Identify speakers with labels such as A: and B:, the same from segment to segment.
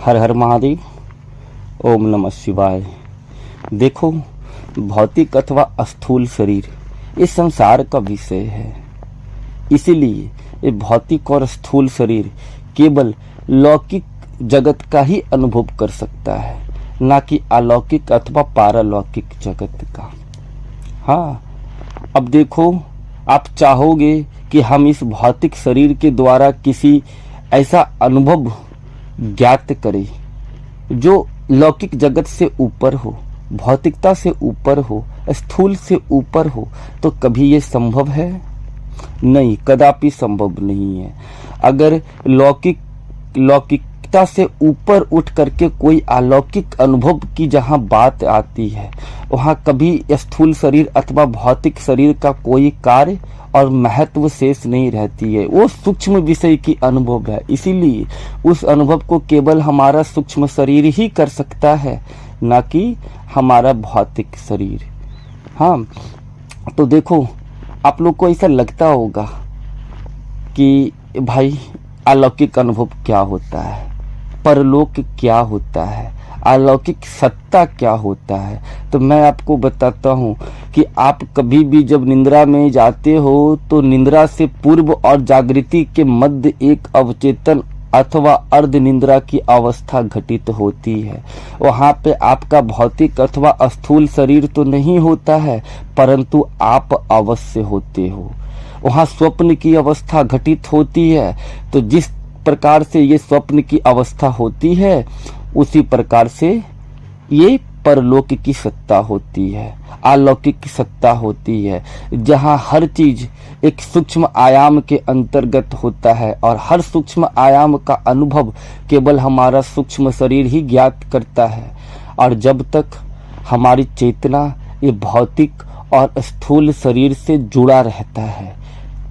A: हर हर महादेव। ओम नमः शिवाय। देखो, भौतिक अथवा स्थूल शरीर ये संसार का विषय है। इसीलिए ये भौतिक और स्थूल शरीर केवल लौकिक जगत का ही अनुभव कर सकता है, ना कि अलौकिक अथवा पारलौकिक जगत का। हाँ, अब देखो, आप चाहोगे कि हम इस भौतिक शरीर के द्वारा किसी ऐसा अनुभव ज्ञात करें जो लौकिक जगत से ऊपर हो, भौतिकता से ऊपर हो, स्थूल से ऊपर हो, तो कभी ये संभव है? नहीं, कदापि संभव नहीं है। अगर लौकिकता से ऊपर उठ करके कोई अलौकिक अनुभव की जहाँ बात आती है, वहाँ कभी स्थूल शरीर अथवा भौतिक शरीर का कोई कार्य और महत्व शेष नहीं रहती है। वो सूक्ष्म विषय की अनुभव है। इसीलिए उस अनुभव को केवल हमारा सूक्ष्म शरीर ही कर सकता है, ना कि हमारा भौतिक शरीर। हाँ, तो देखो, आप लोग को ऐसा लगता होगा कि भाई अलौकिक अनुभव क्या होता है, परलोक क्या होता है, अलौकिक सत्ता क्या होता है। तो मैं आपको बताता हूँ कि आप कभी भी जब निंद्रा में जाते हो तो निंद्रा से पूर्व और जागृति के मध्य एक अवचेतन अथवा अर्ध निंद्रा की अवस्था घटित होती है। वहाँ पे आपका भौतिक अथवा स्थूल शरीर तो नहीं होता है, परंतु आप अवश्य होते हो। वहाँ स्वप्न की अवस्था घटित होती है। तो जिस प्रकार से ये स्वप्न की अवस्था होती है, उसी प्रकार से ये परलोक की सत्ता होती है, अलौकिक की सत्ता होती है, जहाँ हर चीज एक सूक्ष्म आयाम के अंतर्गत होता है और हर सूक्ष्म आयाम का अनुभव केवल हमारा सूक्ष्म शरीर ही ज्ञात करता है। और जब तक हमारी चेतना ये भौतिक और स्थूल शरीर से जुड़ा रहता है,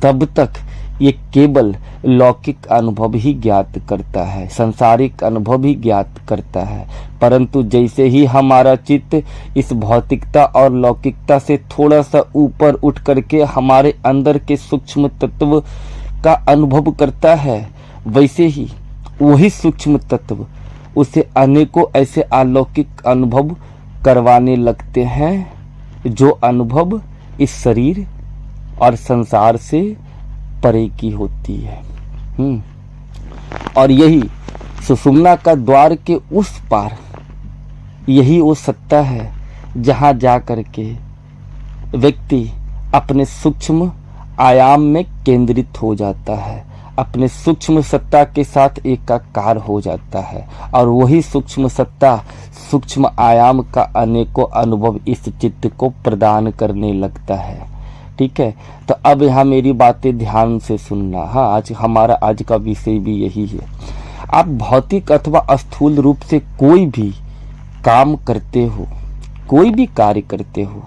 A: तब तक ये केवल लौकिक अनुभव ही ज्ञात करता है, संसारिक अनुभव ही ज्ञात करता है। परंतु जैसे ही हमारा चित्त इस भौतिकता और लौकिकता से थोड़ा सा ऊपर उठ करके हमारे अंदर के सूक्ष्म तत्व का अनुभव करता है, वैसे ही वही सूक्ष्म तत्व उसे अनेकों ऐसे अलौकिक अनुभव करवाने लगते हैं, जो अनुभव इस शरीर और संसार से परे की होती है। और यही सुषुम्ना का द्वार के उस पार, यही वो सत्ता है जहां जा करके व्यक्ति अपने सूक्ष्म आयाम में केंद्रित हो जाता है, अपने सूक्ष्म सत्ता के साथ एकाकार हो जाता है। और वही सूक्ष्म सत्ता सूक्ष्म आयाम का अनेकों अनुभव इस चित्त को प्रदान करने लगता है। ठीक है, तो अब यहाँ मेरी बातें ध्यान से सुनना। हाँ, आज का विषय भी यही है। आप भौतिक अथवा स्थूल रूप से कोई भी काम करते हो, कोई भी कार्य करते हो,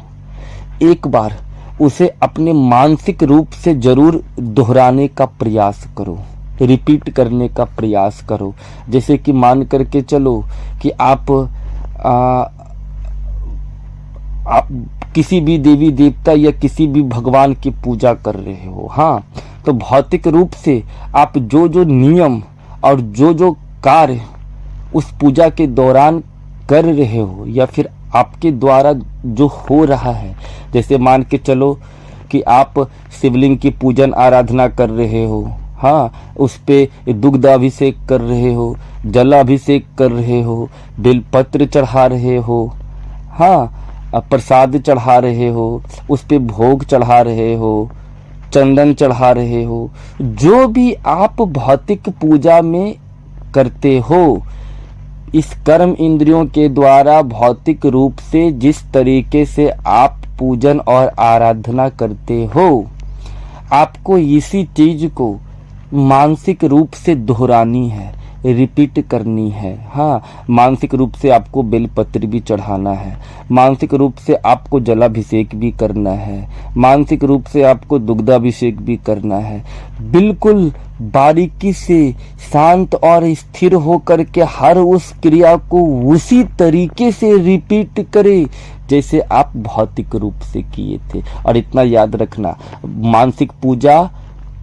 A: एक बार उसे अपने मानसिक रूप से जरूर दोहराने का प्रयास करो, रिपीट करने का प्रयास करो। जैसे कि मान करके चलो कि आप किसी भी देवी देवता या किसी भी भगवान की पूजा कर रहे हो। हाँ, तो भौतिक रूप से आप जो जो नियम और जो जो कार्य उस पूजा के दौरान कर रहे हो, या फिर आपके द्वारा जो हो रहा है, जैसे मान के चलो कि आप शिवलिंग की पूजन आराधना कर रहे हो। हाँ, उस पे दुग्धाभिषेक कर रहे हो, जलाभिषेक कर रहे हो, बेलपत्र चढ़ा रहे हो, हाँ, प्रसाद चढ़ा रहे हो, उस पे भोग चढ़ा रहे हो, चंदन चढ़ा रहे हो। जो भी आप भौतिक पूजा में करते हो, इस कर्म इंद्रियों के द्वारा भौतिक रूप से जिस तरीके से आप पूजन और आराधना करते हो, आपको इसी चीज को मानसिक रूप से दोहरानी है, रिपीट करनी है। हाँ, मानसिक रूप से आपको बेलपत्र भी चढ़ाना है, मानसिक रूप से आपको जलाभिषेक भी करना है, मानसिक रूप से आपको दुग्धाभिषेक भी करना है। बिल्कुल बारीकी से शांत और स्थिर होकर के हर उस क्रिया को उसी तरीके से रिपीट करें जैसे आप भौतिक रूप से किए थे। और इतना याद रखना, मानसिक पूजा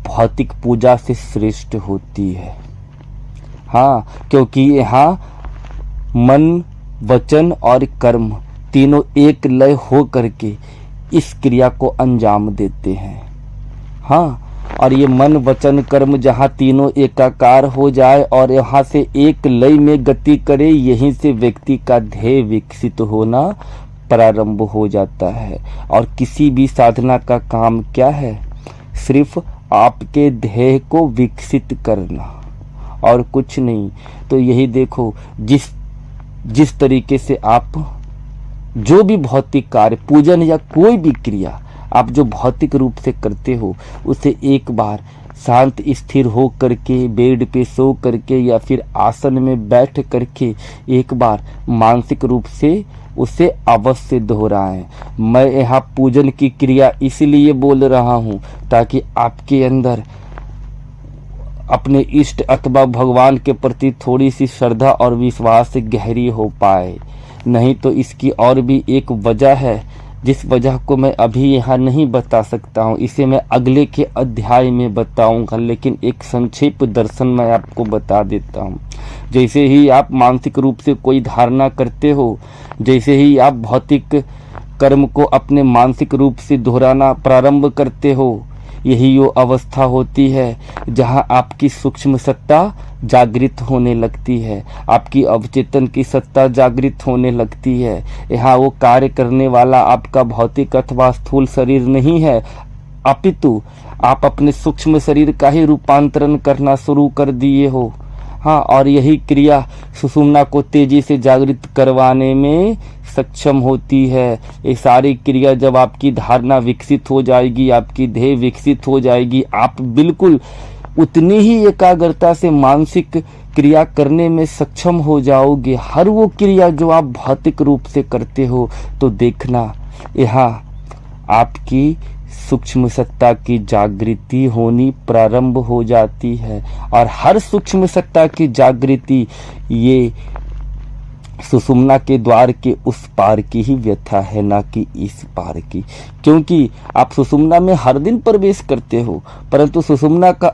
A: भौतिक पूजा से श्रेष्ठ होती है। हाँ, क्योंकि यहाँ मन, वचन और कर्म तीनों एक लय हो करके इस क्रिया को अंजाम देते हैं। हाँ, और ये मन, वचन, कर्म जहाँ तीनों एकाकार हो जाए और यहाँ से एक लय में गति करे, यहीं से व्यक्ति का ध्येय विकसित होना प्रारंभ हो जाता है। और किसी भी साधना का काम क्या है? सिर्फ आपके ध्येय को विकसित करना और कुछ नहीं। तो यही देखो, जिस तरीके से आप जो भी भौतिक कार्य, पूजन या कोई भी क्रिया आप जो भौतिक रूप से करते हो, उसे एक बार शांत स्थिर हो करके, बेड पे सो करके या फिर आसन में बैठ करके एक बार मानसिक रूप से उसे अवश्य दोहराएं। मैं यहाँ पूजन की क्रिया इसलिए बोल रहा हूँ ताकि आपके अंदर अपने इष्ट अथवा भगवान के प्रति थोड़ी सी श्रद्धा और विश्वास गहरी हो पाए। नहीं तो इसकी और भी एक वजह है, जिस वजह को मैं अभी यहाँ नहीं बता सकता हूँ, इसे मैं अगले के अध्याय में बताऊंगा, लेकिन एक संक्षेप दर्शन मैं आपको बता देता हूँ। जैसे ही आप मानसिक रूप से कोई धारणा करते हो, जैसे ही आप भौतिक कर्म को अपने मानसिक रूप से दोहराना प्रारंभ करते हो, यही वो अवस्था होती है जहाँ आपकी सूक्ष्म सत्ता जागृत होने लगती है, आपकी अवचेतन की सत्ता जागृत होने लगती है। यहाँ वो कार्य करने वाला आपका भौतिक अथवा स्थूल शरीर नहीं है, अपितु आप अपने सूक्ष्म शरीर का ही रूपांतरण करना शुरू कर दिए हो। हाँ, और यही क्रिया सुषुम्ना को तेजी से जागृत करवाने में सक्षम होती है। ये सारी क्रिया जब आपकी धारणा विकसित हो जाएगी, आपकी ध्येय विकसित हो जाएगी, आप बिल्कुल उतनी ही एकाग्रता से मानसिक क्रिया करने में सक्षम हो जाओगे, हर वो क्रिया जो आप भौतिक रूप से करते हो। तो देखना, यहाँ आपकी सूक्ष्म सत्ता की जागृति होनी प्रारंभ हो जाती है। और हर सूक्ष्म सत्ता की जागृति ये सुषुम्ना के द्वार के उस पार की ही व्यथा है, ना कि इस पार की। क्योंकि आप सुषुम्ना में हर दिन प्रवेश करते हो, परंतु सुषुम्ना का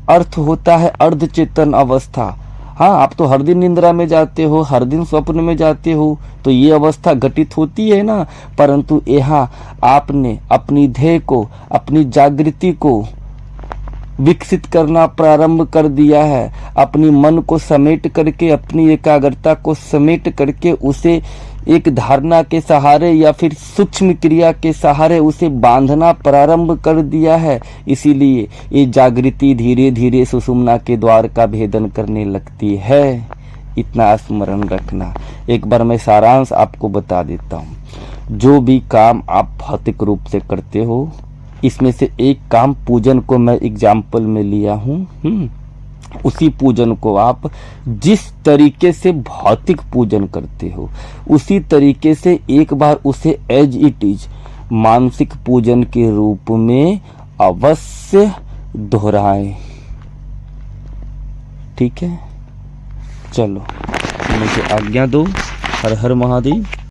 A: अर्थ होता है अर्धचेतन अवस्था। हाँ, आप तो हर दिन निद्रा में जाते हो, हर दिन स्वप्न में जाते हो, तो ये अवस्था घटित होती है ना। परंतु यहाँ आपने अपनी ध्येय को, अपनी जागृति को विकसित करना प्रारंभ कर दिया है। अपनी मन को समेट करके, अपनी एकाग्रता को समेट करके उसे एक धारणा के सहारे या फिर सूक्ष्म क्रिया के सहारे उसे बांधना प्रारंभ कर दिया है। इसीलिए ये जागृति धीरे धीरे सुषुम्ना के द्वार का भेदन करने लगती है। इतना स्मरण रखना। एक बार मैं सारांश आपको बता देता हूँ। जो भी काम आप भौतिक रूप से करते हो, इसमें से एक काम पूजन को मैं एग्जाम्पल में लिया हूँ। उसी पूजन को आप जिस तरीके से भौतिक पूजन करते हो, उसी तरीके से एक बार उसे एज इट इज मानसिक पूजन के रूप में अवश्य दोहराएं। ठीक है, चलो मुझे आज्ञा दो। हर हर महादेव।